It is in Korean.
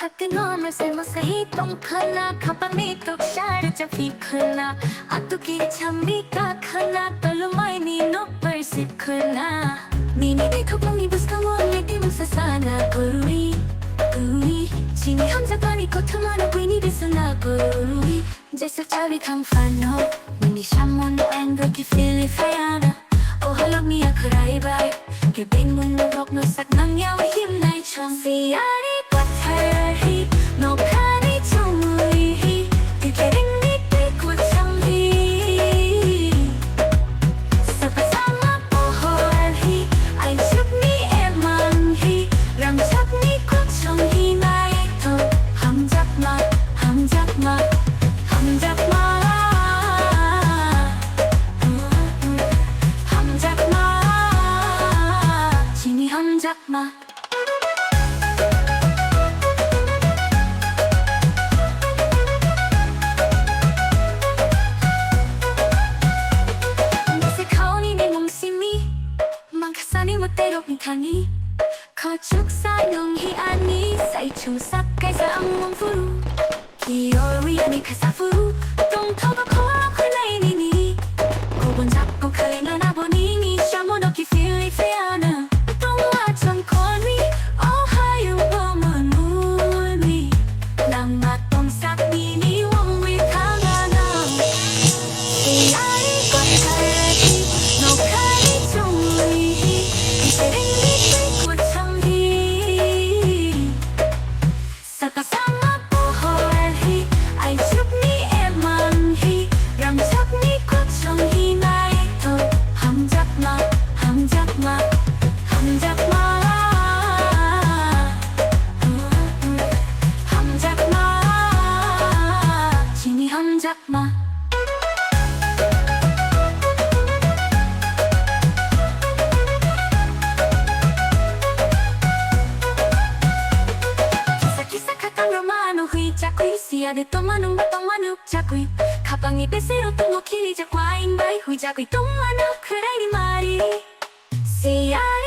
학교놈을 세모세히 똥하나 가방미도 샤를 잡히크나 아뚜기 참미가 크나 떨로 마이니 노벌 씹크나 니니 덕봉이 부스카모 내띠 묵사사나 고루이 우이 지니 혼자만이 고통하는 부인이 됐으나 고루이 제석 자리 강파노 니니 샤몬 앵글 기필리 파야나 오할럭 미야 크라이바이 길빈 문노 덕노 싹 낭야위 힘나이 청 시아리 꽈타히 노카니 청무이 그게링 니띠 고청히 사파사마 보호알히 아이축니 에망히 람착니 고청히 나이토 함잡마 함잡마 함잡마 함잡마 지니 함잡마 망카사니 못대로 빈타니 거축사용이 아니 사이충삭가이사 악몽푸루 기어위 아니 카사푸루 똥터도 코아 콜라이니니 고본작 bwkha 나나보니니 샤모노키 필리페아나 똥와천 콜미 오하유 봄은 울미 낭마똥삭니니 원위 강하나 이아이 꽃하기 노카니 종위 사파사마 보호알히 아이축니 에망히 람착니 고청히 나이토 함잡마 함잡마 함잡마 함잡마 지니 함잡마 siade tomanung batong jakui kapangi pesero tungo kiri jakwai bai hui jakui tong anak kerai di mari siade